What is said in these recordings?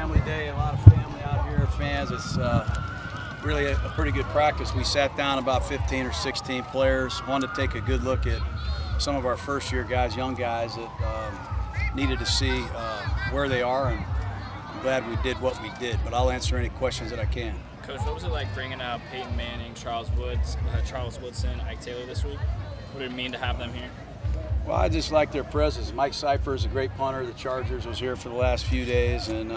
family day, a lot of family out here, fans. It's really a pretty good practice. We sat down about 15 or 16 players, wanted to take a good look at some of our first-year guys, young guys that needed to see where they are, and I'm glad we did what we did. But I'll answer any questions that I can. Coach, what was it like bringing out Peyton Manning, Charles Woodson, Ike Taylor this week? What did it mean to have them here? Well, I just like their presence. Mike Cypher is a great punter. The Chargers was here for the last few days, and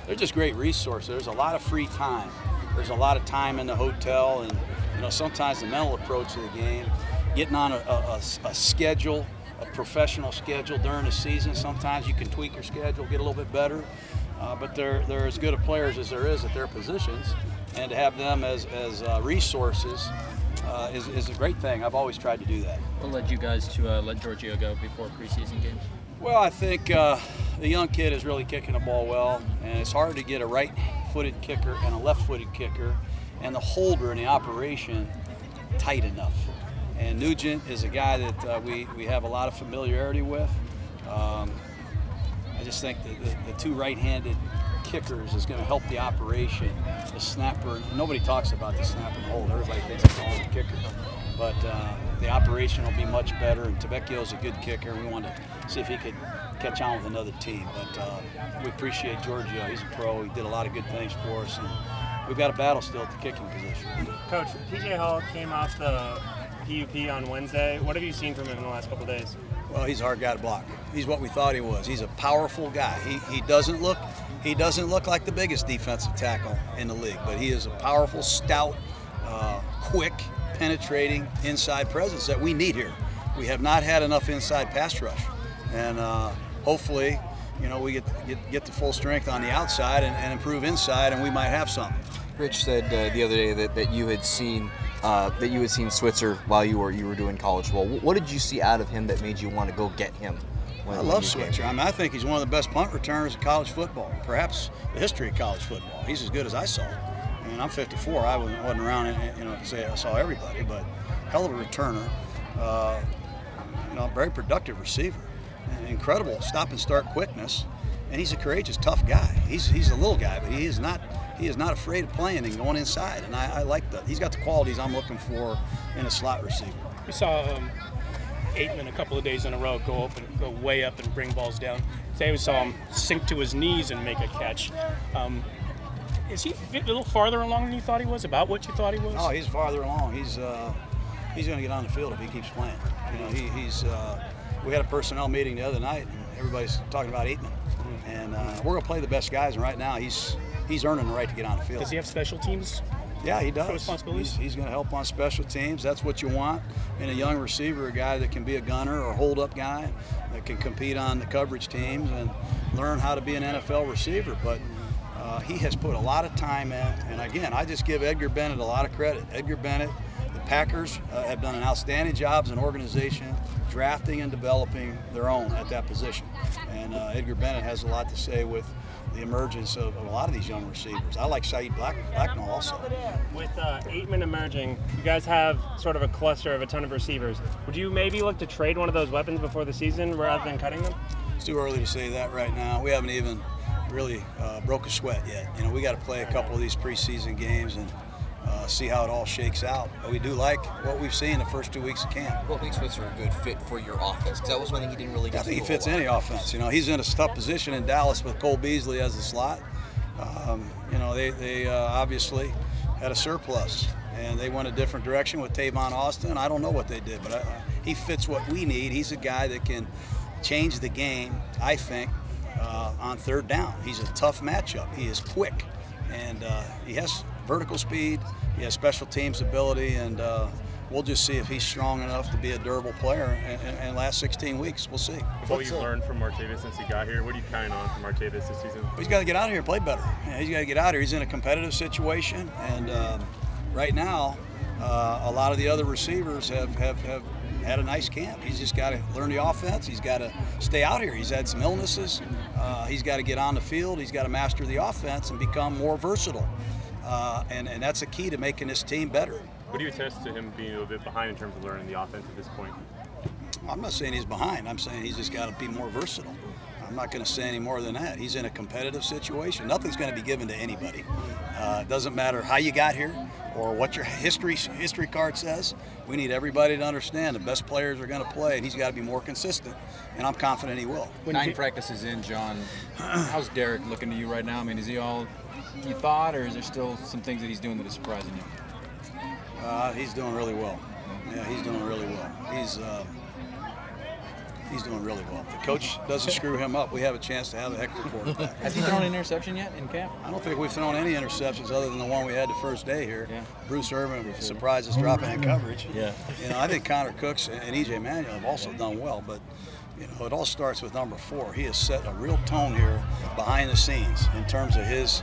they're just great resources. There's a lot of free time. There's a lot of time in the hotel, and sometimes the mental approach to the game, getting on a schedule, a professional schedule during the season. Sometimes you can tweak your schedule, get a little bit better, but they're as good of players as there is at their positions, and to have them as resources is a great thing. I've always tried to do that. What led you guys to let Giorgio go before preseason games? Well, I think the young kid is really kicking the ball well, and it's hard to get a right-footed kicker and a left-footed kicker and the holder in the operation tight enough. And Nugent is a guy that we have a lot of familiarity with. I just think that the two right-handed kickers is going to help the operation. The snapper, and nobody talks about the snapper and hold. Everybody thinks it's all the kicker. But the operation will be much better, and Tavecchio's a good kicker. We wanted to see if he could catch on with another team. But we appreciate Giorgio. He's a pro. He did a lot of good things for us, and we've got a battle still at the kicking position. Coach, P.J. Hall came off the PUP on Wednesday. What have you seen from him in the last couple of days? Well, he's a hard guy to block. He's what we thought he was. He's a powerful guy. He doesn't look like the biggest defensive tackle in the league, but he is a powerful, stout, quick, penetrating inside presence that we need here. We have not had enough inside pass rush, and hopefully, we get the full strength on the outside and improve inside, and we might have something. Rich said the other day that you had seen Switzer while you were doing college ball. What did you see out of him that made you want to go get him? I love Switzer. I mean, I think he's one of the best punt returners in college football, perhaps the history of college football. He's as good as I saw. And I'm 54. I wasn't around, to say I saw everybody, but hell of a returner. Very productive receiver. Incredible stop and start quickness, and he's a courageous, tough guy. He's a little guy, but he is not afraid of playing and going inside. And I like that. He's got the qualities I'm looking for in a slot receiver. We saw Ateman a couple of days in a row go way up and bring balls down. Today we saw him sink to his knees and make a catch. Is he a little farther along than you thought he was? About what you thought he was? Oh, he's farther along. He's going to get on the field if he keeps playing. We had a personnel meeting the other night, and everybody's talking about Ateman, and we're going to play the best guys. And right now, he's earning the right to get on the field. Does he have special teams? Yeah, he does. Responsibilities? He's going to help on special teams. That's what you want in a young receiver, a guy that can be a gunner or hold-up guy that can compete on the coverage teams and learn how to be an NFL receiver. But he has put a lot of time in. And, again, I just give Edgar Bennett a lot of credit. Edgar Bennett, the Packers have done an outstanding job as an organization drafting and developing their own at that position. And Edgar Bennett has a lot to say with the emergence of a lot of these young receivers. I like Saeed Blacknall also. With Ateman emerging, you guys have sort of a cluster of a ton of receivers. Would you maybe look to trade one of those weapons before the season rather than cutting them? It's too early to say that right now. We haven't even really broke a sweat yet. We got to play a couple of these preseason games and see how it all shakes out. But we do like what we've seen the first 2 weeks of camp. What makes Switzer a good fit for your offense? Because that was one thing he didn't really get to. I think he fits any offense. He's in a tough position in Dallas with Cole Beasley as the slot. They obviously had a surplus, and they went a different direction with Tavon Austin. I don't know what they did, but he fits what we need. He's a guy that can change the game, I think, on third down. He's a tough matchup. He is quick, and he has vertical speed. He has special teams ability, and we'll just see if he's strong enough to be a durable player in the last 16 weeks. We'll see. What you've learned from Martavis since he got here, what are you counting on from Martavis this season? He's got to get out here and play better. He's got to get out here. He's in a competitive situation, and right now, a lot of the other receivers have had a nice camp. He's just got to learn the offense. He's got to stay out here. He's had some illnesses. He's got to get on the field. He's got to master the offense and become more versatile. And that's a key to making this team better. What do you attest to him being a little bit behind in terms of learning the offense at this point? I'm not saying he's behind. I'm saying he's just got to be more versatile. I'm not going to say any more than that. He's in a competitive situation. Nothing's going to be given to anybody. It doesn't matter how you got here or what your history card says. We need everybody to understand the best players are going to play, and he's got to be more consistent, and I'm confident he will. 9 practices in, John, how's Derek looking to you right now? I mean, is he all you thought, or is there still some things that he's doing that is surprising you? He's doing really well. Yeah, he's doing really well. He's doing really well. If the coach doesn't screw him up, we have a chance to have a heck of a quarterback. Has he thrown an interception yet in camp? I don't think we've thrown any interceptions other than the one we had the first day here. Yeah. Bruce Irvin surprised us dropping in coverage. Yeah. You know, I think Connor Cooks and E.J. Manuel have also done well, but you know, it all starts with number 4. He has set a real tone here behind the scenes in terms of his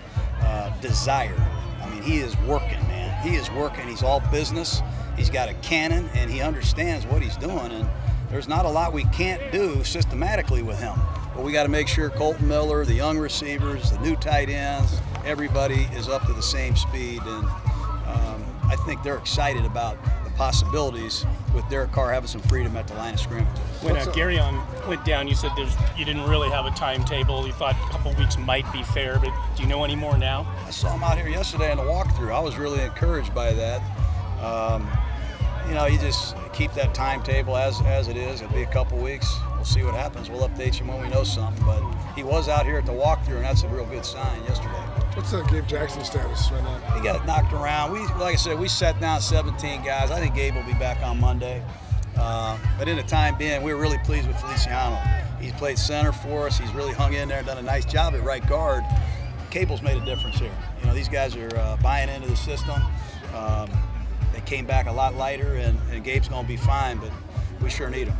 desire. I mean, he is working, man. He is working. He's all business. He's got a cannon, and he understands what he's doing. And there's not a lot we can't do systematically with him. But we got to make sure Colton Miller, the young receivers, the new tight ends, everybody is up to the same speed. And I think they're excited about the possibilities with Derek Carr having some freedom at the line of scrimmage. When Gary went down, you said you didn't really have a timetable. You thought a couple weeks might be fair, but do you know any more now? I saw him out here yesterday in the walkthrough. I was really encouraged by that. You know, you just keep that timetable as it is. It'll be a couple weeks. We'll see what happens. We'll update you when we know something. But he was out here at the walkthrough, and that's a real good sign yesterday. What's Gabe Jackson's status right now? He got knocked around. Like I said, we set down 17 guys. I think Gabe will be back on Monday. But in the time being, we were really pleased with Feliciano. He's played center for us. He's really hung in there and done a nice job at right guard. Cable's made a difference here. You know, these guys are buying into the system. They came back a lot lighter, and Gabe's going to be fine, but we sure need him.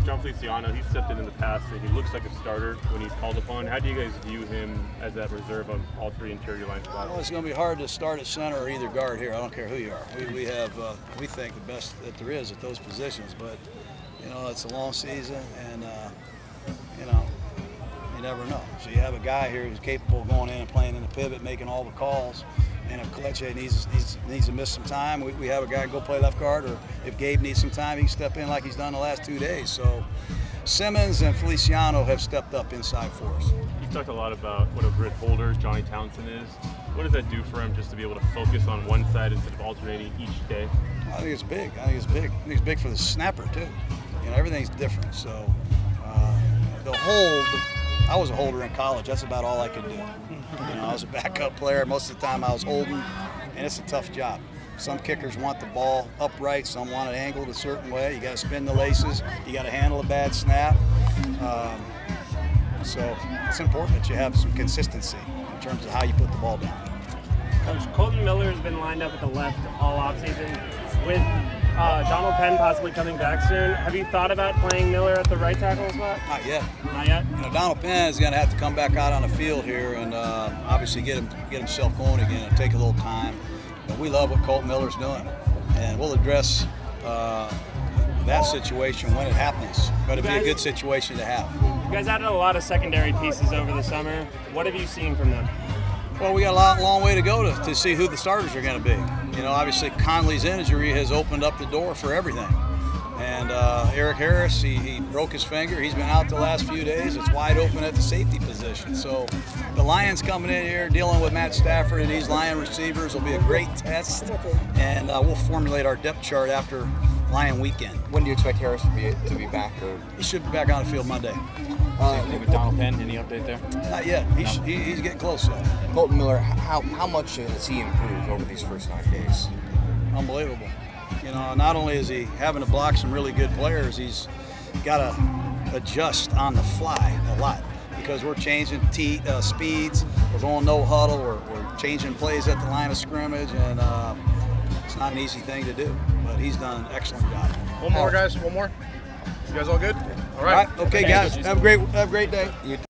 John Feliciano, he's stepped in the past, and he looks like a starter when he's called upon. How do you guys view him as that reserve on all 3 interior line spots? Well, it's going to be hard to start at center or either guard here. I don't care who you are. We have, we think, the best that there is at those positions, but, you know, it's a long season, and, you know, you never know. So you have a guy here who's capable of going in and playing in the pivot, making all the calls. And if Kelechi needs to miss some time, we have a guy go play left guard, or if Gabe needs some time, he can step in like he's done the last 2 days. So Simmons and Feliciano have stepped up inside for us. You talked a lot about what a great holder Johnny Townsend is. What does that do for him just to be able to focus on one side instead of alternating each day? I think it's big. I think it's big. I think it's big for the snapper, too. You know, everything's different. So the hold, I was a holder in college. That's about all I could do. You know, I was a backup player. Most of the time I was holding, and it's a tough job. Some kickers want the ball upright. Some want it angled a certain way. You got to spin the laces. You got to handle a bad snap. So it's important that you have some consistency in terms of how you put the ball down. Coach, Colton Miller has been lined up at the left all offseason. With Donald Penn possibly coming back soon, have you thought about playing Miller at the right tackle spot? Not yet. Not yet? You know, Donald Penn is going to have to come back out on the field here and obviously get himself going again. It'll take a little time. But we love what Colton Miller's doing. And we'll address that situation when it happens. But it'll be a good situation to have. You guys added a lot of secondary pieces over the summer. What have you seen from them? Well, we got a long way to go to see who the starters are going to be. You know, obviously Conley's injury has opened up the door for everything. And Eric Harris, he broke his finger. He's been out the last few days. It's wide open at the safety position. So the Lions coming in here, dealing with Matt Stafford and these Lion receivers will be a great test. And we'll formulate our depth chart after Lion weekend. When do you expect Harris to be back? Or? He should be back on the field Monday. Same thing with Donald Penn. Any update there? Not yet. He's getting close though. Colton Miller, how much has he improved over these first 9 days? Unbelievable. You know, not only is he having to block some really good players, he's got to adjust on the fly a lot because we're changing speeds. We're going no huddle. We're changing plays at the line of scrimmage, and it's not an easy thing to do. But he's done an excellent job. One more, guys. One more. You guys all good? All right. Okay, guys. Have a great day.